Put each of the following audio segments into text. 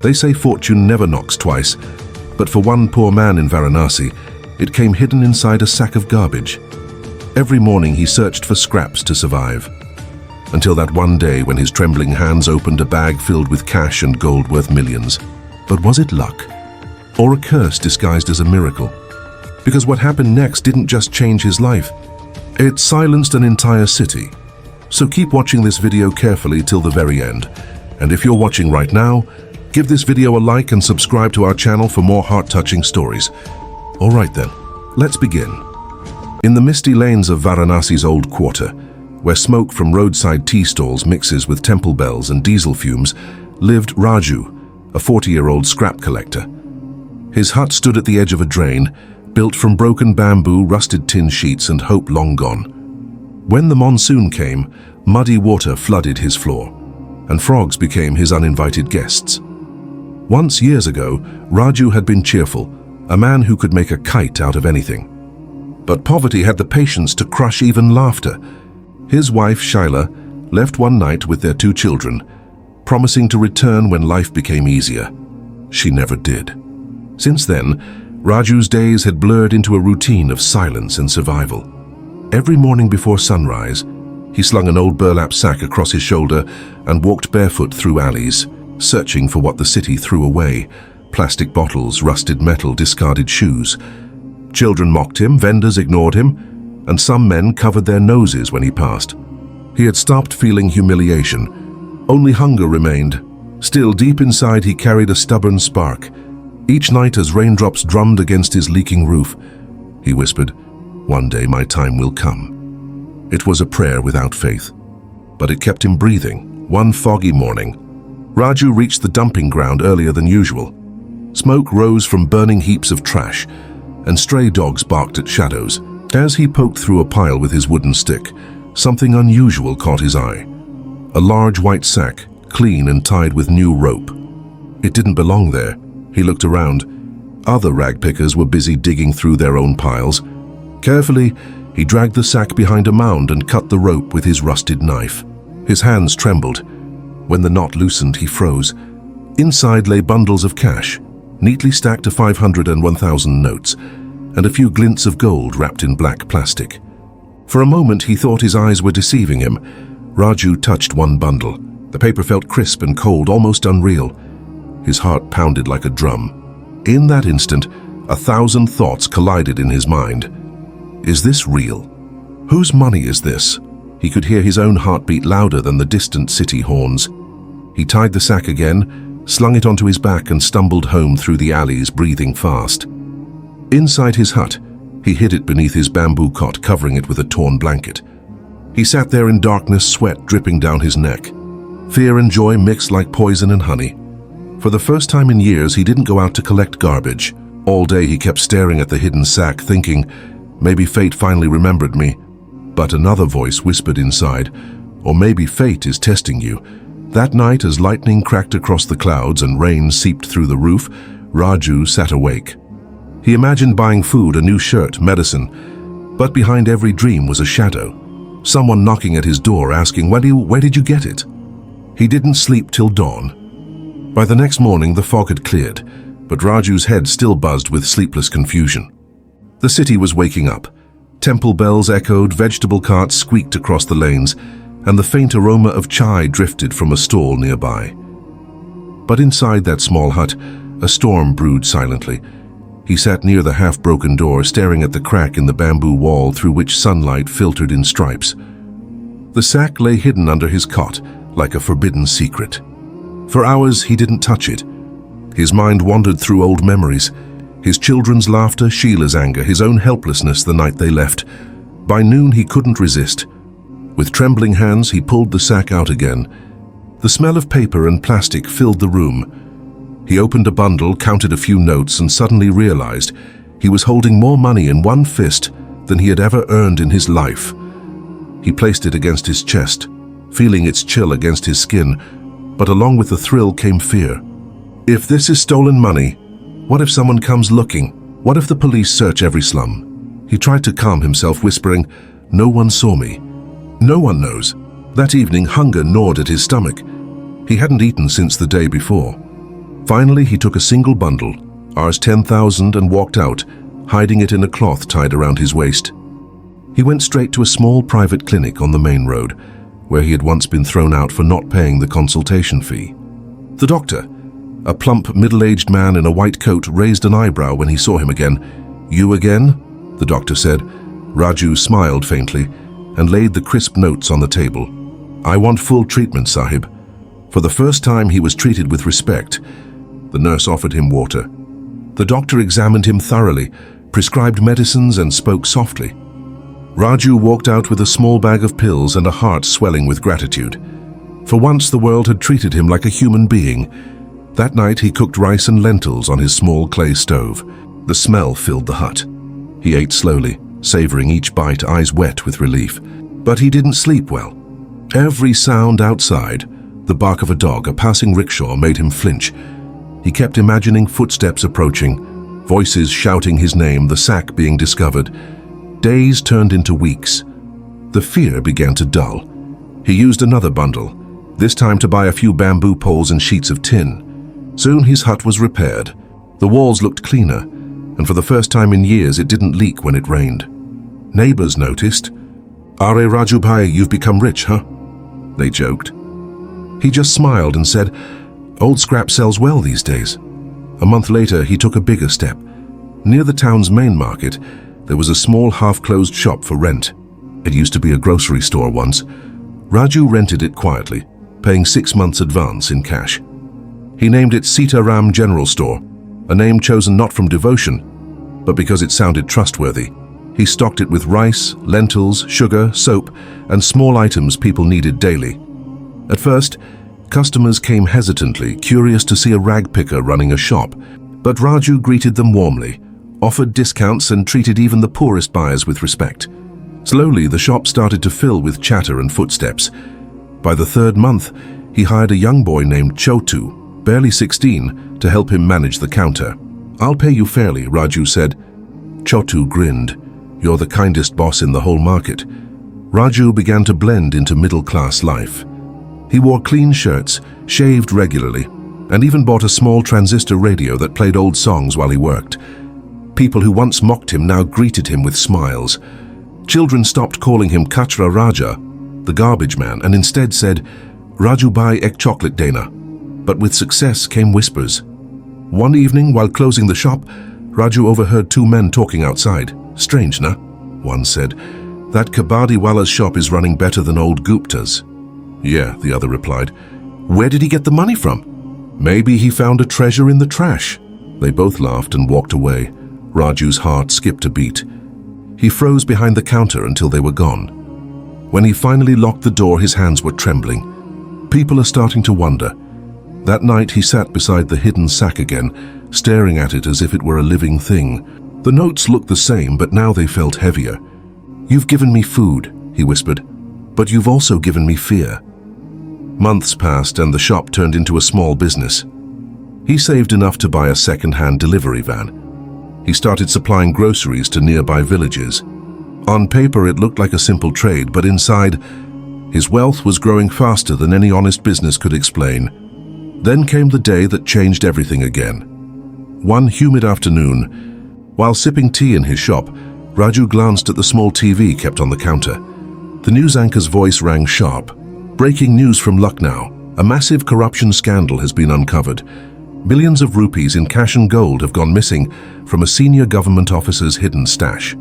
They say fortune never knocks twice, but for one poor man in Varanasi, it came hidden inside a sack of garbage. Every morning he searched for scraps to survive, until that one day when his trembling hands opened a bag filled with cash and gold worth millions. But was it luck, or a curse disguised as a miracle? Because what happened next didn't just change his life, it silenced an entire city. So keep watching this video carefully till the very end. And if you're watching right now, give this video a like and subscribe to our channel for more heart-touching stories. Alright then, let's begin. In the misty lanes of Varanasi's old quarter, where smoke from roadside tea stalls mixes with temple bells and diesel fumes, lived Raju, a 40-year-old scrap collector. His hut stood at the edge of a drain, built from broken bamboo, rusted tin sheets, and hope long gone. When the monsoon came, muddy water flooded his floor, and frogs became his uninvited guests. Once years ago, Raju had been cheerful, a man who could make a kite out of anything. But poverty had the patience to crush even laughter. His wife, Shaila, left one night with their 2 children, promising to return when life became easier. She never did. Since then, Raju's days had blurred into a routine of silence and survival. Every morning before sunrise, he slung an old burlap sack across his shoulder and walked barefoot through alleys, searching for what the city threw away: plastic bottles, rusted metal, discarded shoes. Children mocked him, vendors ignored him, and some men covered their noses when he passed. He had stopped feeling humiliation. Only hunger remained. Still, deep inside, he carried a stubborn spark. Each night, as raindrops drummed against his leaking roof, he whispered, "One day my time will come." It was a prayer without faith, but it kept him breathing. One foggy morning, Raju reached the dumping ground earlier than usual. Smoke rose from burning heaps of trash, and stray dogs barked at shadows. As he poked through a pile with his wooden stick, something unusual caught his eye. A large white sack, clean and tied with new rope. It didn't belong there. He looked around. Other ragpickers were busy digging through their own piles. Carefully, he dragged the sack behind a mound and cut the rope with his rusted knife. His hands trembled. When the knot loosened, he froze. Inside lay bundles of cash, neatly stacked to 500 and 1,000 notes, and a few glints of gold wrapped in black plastic. For a moment, he thought his eyes were deceiving him. Raju touched one bundle. The paper felt crisp and cold, almost unreal. His heart pounded like a drum. In that instant, 1,000 thoughts collided in his mind. Is this real? Whose money is this? He could hear his own heartbeat louder than the distant city horns. He tied the sack again, slung it onto his back, and stumbled home through the alleys, breathing fast. Inside his hut, he hid it beneath his bamboo cot, covering it with a torn blanket. He sat there in darkness, sweat dripping down his neck. Fear and joy mixed like poison and honey. For the first time in years, he didn't go out to collect garbage. All day he kept staring at the hidden sack, thinking, maybe fate finally remembered me. But another voice whispered inside, or maybe fate is testing you. That night, as lightning cracked across the clouds and rain seeped through the roof, Raju sat awake. He imagined buying food, a new shirt, medicine, but behind every dream was a shadow. Someone knocking at his door asking, where did you get it? He didn't sleep till dawn. By the next morning, the fog had cleared, but Raju's head still buzzed with sleepless confusion. The city was waking up. Temple bells echoed, vegetable carts squeaked across the lanes, and the faint aroma of chai drifted from a stall nearby. But inside that small hut, a storm brewed silently. He sat near the half-broken door, staring at the crack in the bamboo wall through which sunlight filtered in stripes. The sack lay hidden under his cot, like a forbidden secret. For hours, he didn't touch it. His mind wandered through old memories. His children's laughter, Sheila's anger, his own helplessness the night they left. By noon, he couldn't resist. With trembling hands, he pulled the sack out again. The smell of paper and plastic filled the room. He opened a bundle, counted a few notes, and suddenly realized he was holding more money in one fist than he had ever earned in his life. He placed it against his chest, feeling its chill against his skin, but along with the thrill came fear. If this is stolen money, what if someone comes looking? What if the police search every slum? He tried to calm himself, whispering, "No one saw me. No one knows." That evening, hunger gnawed at his stomach. He hadn't eaten since the day before. Finally, he took a single bundle, Rs 10,000, and walked out, hiding it in a cloth tied around his waist. He went straight to a small private clinic on the main road, where he had once been thrown out for not paying the consultation fee. The doctor, a plump, middle-aged man in a white coat, raised an eyebrow when he saw him again. "You again?" the doctor said. Raju smiled faintly and laid the crisp notes on the table. "I want full treatment, Sahib." For the first time, he was treated with respect. The nurse offered him water. The doctor examined him thoroughly, prescribed medicines, and spoke softly. Raju walked out with a small bag of pills and a heart swelling with gratitude. For once, the world had treated him like a human being. That night, he cooked rice and lentils on his small clay stove. The smell filled the hut. He ate slowly, savoring each bite, eyes wet with relief. But he didn't sleep well. Every sound outside, the bark of a dog, a passing rickshaw, made him flinch. He kept imagining footsteps approaching, voices shouting his name, the sack being discovered. Days turned into weeks. The fear began to dull. He used another bundle, this time to buy a few bamboo poles and sheets of tin. Soon his hut was repaired. The walls looked cleaner, and for the first time in years it didn't leak when it rained. Neighbors noticed. "Are Raju Bhai, you've become rich, huh?" they joked. He just smiled and said, "Old scrap sells well these days." A month later, he took a bigger step. Near the town's main market, there was a small half-closed shop for rent. It used to be a grocery store once. Raju rented it quietly, paying 6 months advance in cash. He named it Sita Ram General Store, a name chosen not from devotion, but because it sounded trustworthy. He stocked it with rice, lentils, sugar, soap, and small items people needed daily. At first, customers came hesitantly, curious to see a ragpicker running a shop, but Raju greeted them warmly, offered discounts, and treated even the poorest buyers with respect. Slowly, the shop started to fill with chatter and footsteps. By the 3rd month, he hired a young boy named Chotu, barely 16, to help him manage the counter. "I'll pay you fairly," Raju said. Chotu grinned. "You're the kindest boss in the whole market." Raju began to blend into middle-class life. He wore clean shirts, shaved regularly, and even bought a small transistor radio that played old songs while he worked. People who once mocked him now greeted him with smiles. Children stopped calling him Kachra Raja, the garbage man, and instead said, "Raju Bhai ek chocolate dena." But with success came whispers. One evening, while closing the shop, Raju overheard 2 men talking outside. "Strange, na?" one said. "That Kabadiwala's shop is running better than old Gupta's." "Yeah," the other replied. "Where did he get the money from?" "Maybe he found a treasure in the trash." They both laughed and walked away. Raju's heart skipped a beat. He froze behind the counter until they were gone. When he finally locked the door, his hands were trembling. People are starting to wonder. That night, he sat beside the hidden sack again, staring at it as if it were a living thing. The notes looked the same, but now they felt heavier. "You've given me food," he whispered, "but you've also given me fear." Months passed and the shop turned into a small business. He saved enough to buy a second-hand delivery van. He started supplying groceries to nearby villages. On paper, it looked like a simple trade, but inside, his wealth was growing faster than any honest business could explain. Then came the day that changed everything again. One humid afternoon, while sipping tea in his shop, Raju glanced at the small TV kept on the counter. The news anchor's voice rang sharp. "Breaking news from Lucknow. A massive corruption scandal has been uncovered. Millions of rupees in cash and gold have gone missing from a senior government officer's hidden stash.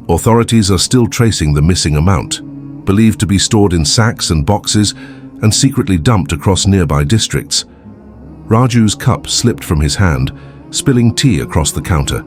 Authorities are still tracing the missing amount, believed to be stored in sacks and boxes and secretly dumped across nearby districts." Raju's cup slipped from his hand, spilling tea across the counter.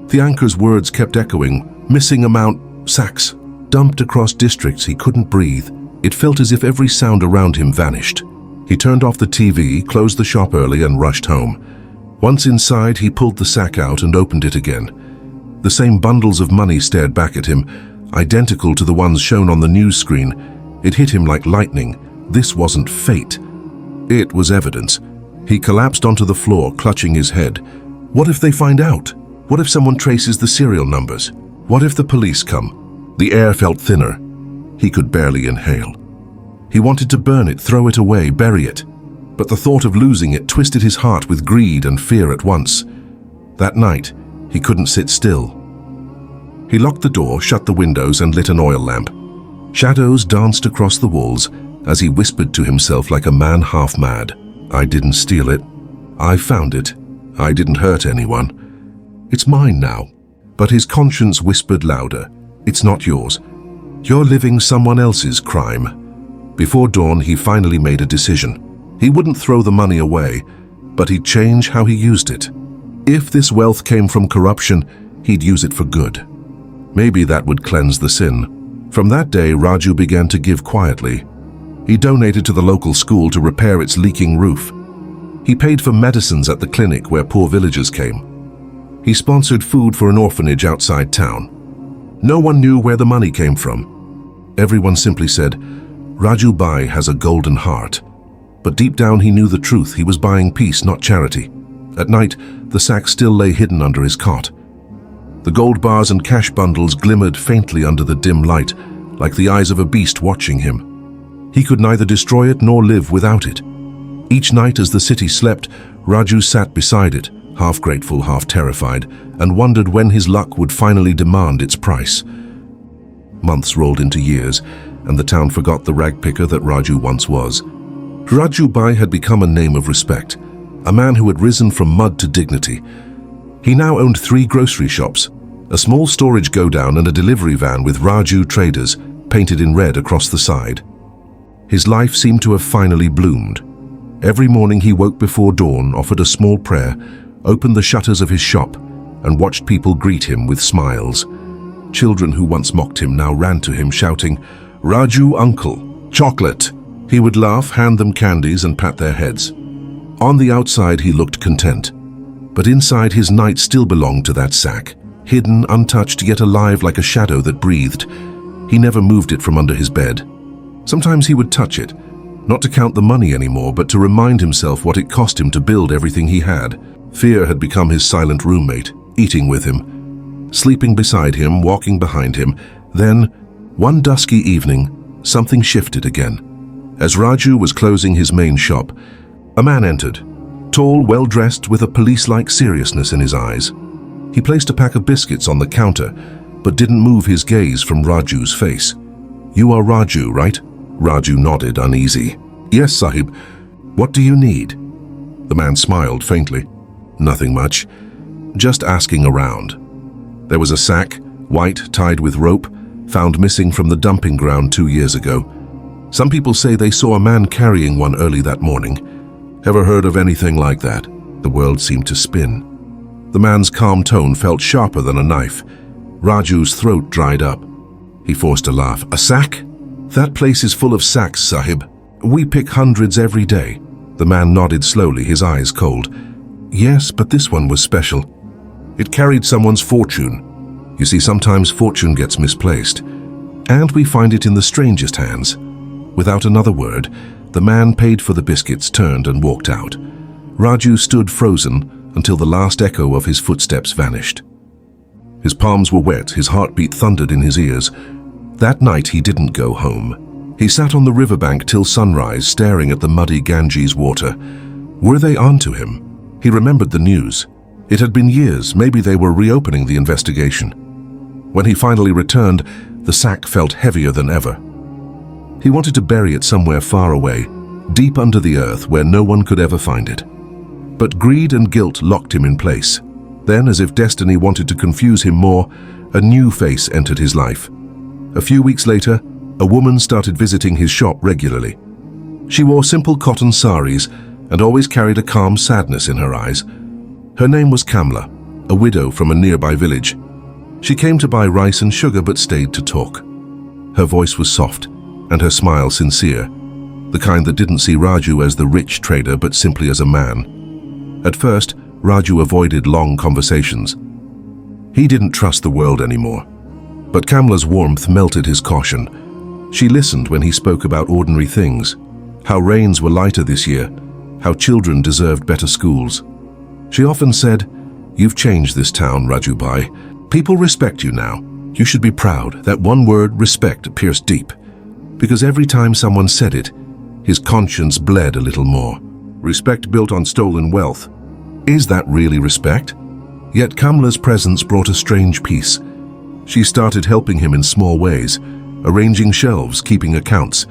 The anchor's words kept echoing. "Missing amount, sacks, dumped across districts." He couldn't breathe. It felt as if every sound around him vanished. He turned off the TV, closed the shop early, and rushed home. Once inside, he pulled the sack out and opened it again. The same bundles of money stared back at him, identical to the ones shown on the news screen. It hit him like lightning. This wasn't fate. It was evidence. He collapsed onto the floor, clutching his head. What if they find out? What if someone traces the serial numbers? What if the police come? The air felt thinner. He could barely inhale. He wanted to burn it, throw it away, bury it. but the thought of losing it twisted his heart with greed and fear at once. That night, he couldn't sit still. He locked the door, shut the windows, and lit an oil lamp. Shadows danced across the walls as he whispered to himself like a man half mad. I didn't steal it. I found it. I didn't hurt anyone. It's mine now. But his conscience whispered louder. It's not yours. You're living someone else's crime. Before dawn, he finally made a decision. He wouldn't throw the money away, but he'd change how he used it. If this wealth came from corruption, he'd use it for good. Maybe that would cleanse the sin. From that day, Raju began to give quietly. He donated to the local school to repair its leaking roof. He paid for medicines at the clinic where poor villagers came. He sponsored food for an orphanage outside town. No one knew where the money came from. Everyone simply said, Raju Bai has a golden heart. But deep down he knew the truth. He was buying peace, not charity. At night, the sack still lay hidden under his cot. The gold bars and cash bundles glimmered faintly under the dim light, like the eyes of a beast watching him. He could neither destroy it nor live without it. Each night as the city slept, Raju sat beside it, half grateful, half terrified, and wondered when his luck would finally demand its price. Months rolled into years, and the town forgot the ragpicker that Raju once was. Raju Bai had become a name of respect, a man who had risen from mud to dignity. He now owned 3 grocery shops, a small storage godown and a delivery van with Raju Traders painted in red across the side. His life seemed to have finally bloomed. Every morning he woke before dawn, offered a small prayer, opened the shutters of his shop, and watched people greet him with smiles. Children who once mocked him now ran to him shouting, Raju Uncle, chocolate. He would laugh, hand them candies, and pat their heads. On the outside he looked content, but inside his night still belonged to that sack, hidden, untouched, yet alive like a shadow that breathed. He never moved it from under his bed. Sometimes he would touch it, not to count the money anymore, but to remind himself what it cost him to build everything he had. Fear had become his silent roommate, eating with him, sleeping beside him, walking behind him. Then, one dusky evening, something shifted again. As Raju was closing his main shop, a man entered, tall, well-dressed, with a police-like seriousness in his eyes. He placed a pack of biscuits on the counter, but didn't move his gaze from Raju's face. You are Raju, right? Raju nodded, uneasy. Yes, Sahib. What do you need? The man smiled faintly. Nothing much. Just asking around. There was a sack, white, tied with rope, found missing from the dumping ground 2 years ago. Some people say they saw a man carrying one early that morning. Ever heard of anything like that? The world seemed to spin. The man's calm tone felt sharper than a knife. Raju's throat dried up. He forced a laugh. A sack? That place is full of sacks, Sahib. We pick hundreds every day. The man nodded slowly, his eyes cold. Yes, but this one was special. It carried someone's fortune. You see, sometimes fortune gets misplaced. And we find it in the strangest hands. Without another word, the man paid for the biscuits, turned and walked out. Raju stood frozen until the last echo of his footsteps vanished. His palms were wet, his heartbeat thundered in his ears. That night he didn't go home. He sat on the riverbank till sunrise, staring at the muddy Ganges water. Were they onto him? He remembered the news. It had been years, maybe they were reopening the investigation. When he finally returned, the sack felt heavier than ever. He wanted to bury it somewhere far away, deep under the earth where no one could ever find it. But greed and guilt locked him in place. Then, as if destiny wanted to confuse him more, a new face entered his life. A few weeks later, a woman started visiting his shop regularly. She wore simple cotton saris and always carried a calm sadness in her eyes. Her name was Kamla, a widow from a nearby village. She came to buy rice and sugar but stayed to talk. Her voice was soft, and her smile sincere, the kind that didn't see Raju as the rich trader but simply as a man. At first, Raju avoided long conversations. He didn't trust the world anymore. But Kamla's warmth melted his caution. She listened when he spoke about ordinary things, how rains were lighter this year, how children deserved better schools. She often said, "You've changed this town, Raju Bai. People respect you now. You should be proud." That one word, respect, pierced deep. Because every time someone said it, his conscience bled a little more. respect built on stolen wealth. Is that really respect? Yet Kamla's presence brought a strange peace. She started helping him in small ways, arranging shelves, keeping accounts.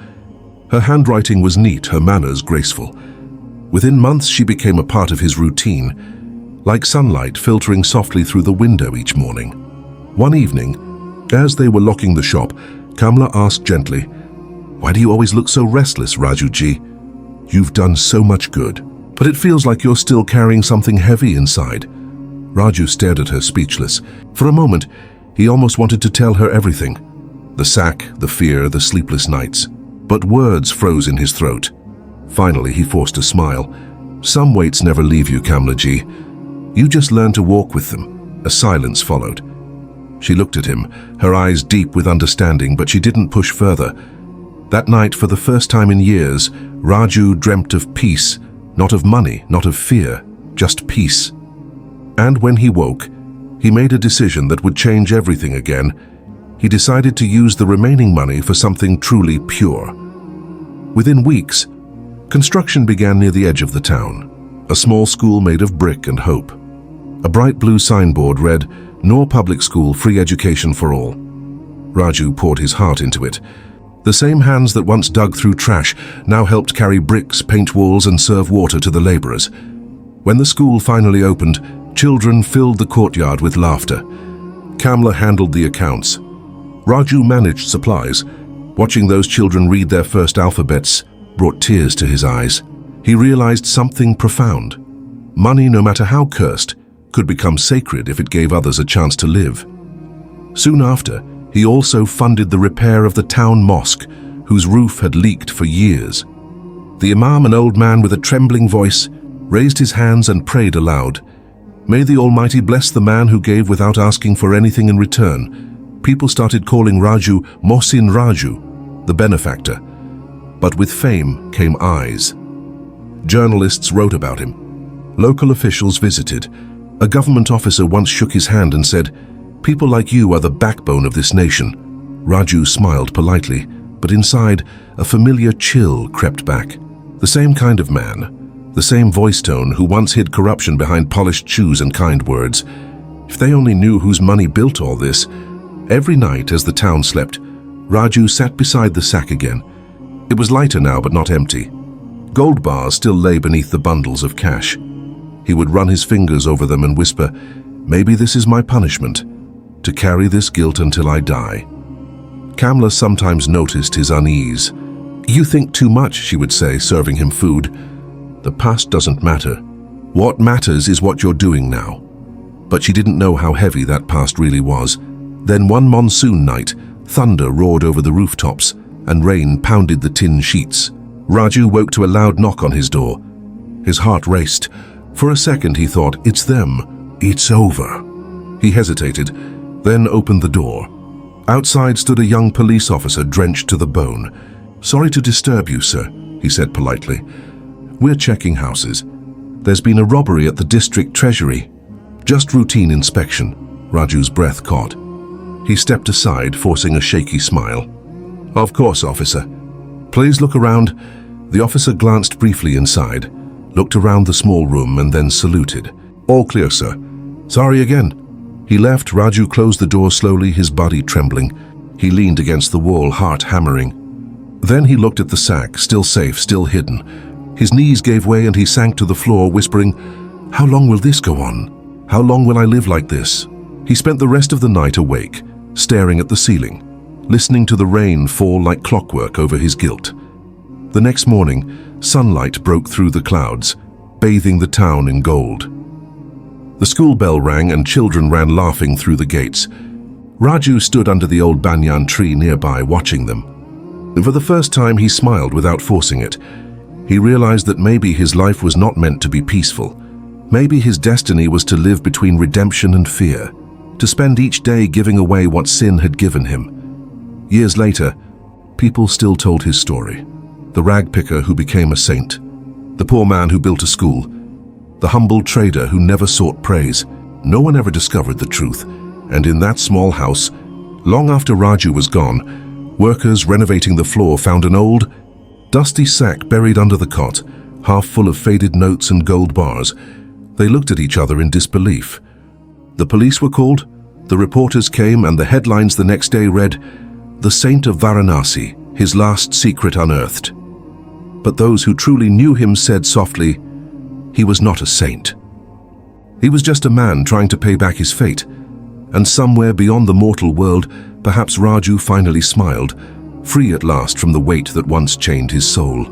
Her handwriting was neat, her manners graceful. Within months, she became a part of his routine, like sunlight filtering softly through the window each morning. One evening, as they were locking the shop, Kamla asked gently, "Why do you always look so restless, Raju-ji? You've done so much good, but it feels like you're still carrying something heavy inside." Raju stared at her speechless. For a moment, he almost wanted to tell her everything. The sack, the fear, the sleepless nights. But words froze in his throat. Finally, he forced a smile. "Some weights never leave you, Kamla-ji. You just learn to walk with them." A silence followed. She looked at him, her eyes deep with understanding, but she didn't push further. That night, for the first time in years, Raju dreamt of peace, not of money, not of fear, just peace. And when he woke, he made a decision that would change everything again. He decided to use the remaining money for something truly pure. Within weeks, construction began near the edge of the town. A small school made of brick and hope. A bright blue signboard read, "Noor Public School, free education for all." Raju poured his heart into it. The same hands that once dug through trash now helped carry bricks, paint walls, and serve water to the laborers. When the school finally opened, children filled the courtyard with laughter. Kamla handled the accounts. Raju managed supplies. Watching those children read their first alphabets brought tears to his eyes. He realized something profound. Money, no matter how cursed, could become sacred if it gave others a chance to live. Soon after, he also funded the repair of the town mosque, whose roof had leaked for years. The imam, an old man with a trembling voice, raised his hands and prayed aloud. "May the Almighty bless the man who gave without asking for anything in return." People started calling Raju Mohsin Raju, the benefactor. But with fame came eyes. Journalists wrote about him. Local officials visited. A government officer once shook his hand and said, "People like you are the backbone of this nation." Raju smiled politely, but inside, a familiar chill crept back. The same kind of man, the same voice tone who once hid corruption behind polished shoes and kind words. If they only knew whose money built all this. Every night as the town slept, Raju sat beside the sack again. It was lighter now, but not empty. Gold bars still lay beneath the bundles of cash. He would run his fingers over them and whisper, "Maybe this is my punishment, to carry this guilt until I die." Kamla sometimes noticed his unease. "You think too much," she would say, serving him food. "The past doesn't matter. What matters is what you're doing now." But she didn't know how heavy that past really was. Then one monsoon night, thunder roared over the rooftops and rain pounded the tin sheets. Raju woke to a loud knock on his door. His heart raced. For a second he thought, "It's them. It's over." He hesitated, then opened the door. Outside stood a young police officer drenched to the bone. "Sorry to disturb you, sir," he said politely. "We're checking houses. There's been a robbery at the district treasury." "Just routine inspection." Raju's breath caught. He stepped aside, forcing a shaky smile. "Of course, officer. Please look around." The officer glanced briefly inside, looked around the small room, and then saluted. "All clear, sir." "Sorry again." He left. Raju closed the door slowly, his body trembling. He leaned against the wall, heart hammering. Then he looked at the sack, still safe, still hidden. His knees gave way and he sank to the floor, whispering, "How long will this go on? How long will I live like this?" He spent the rest of the night awake, staring at the ceiling, listening to the rain fall like clockwork over his guilt. The next morning, sunlight broke through the clouds, bathing the town in gold. The school bell rang and children ran laughing through the gates. Raju stood under the old banyan tree nearby, watching them. And for the first time, he smiled without forcing it. He realized that maybe his life was not meant to be peaceful. Maybe his destiny was to live between redemption and fear, to spend each day giving away what sin had given him. Years later, people still told his story. The ragpicker who became a saint, the poor man who built a school, the humble trader who never sought praise. No one ever discovered the truth, and in that small house, long after Raju was gone, workers renovating the floor found an old, dusty sack buried under the cot, half full of faded notes and gold bars. They looked at each other in disbelief. The police were called, the reporters came, and the headlines the next day read, "The Saint of Varanasi, his last secret unearthed." But those who truly knew him said softly, he was not a saint. He was just a man trying to pay back his fate. And somewhere beyond the mortal world, perhaps Raju finally smiled, free at last from the weight that once chained his soul.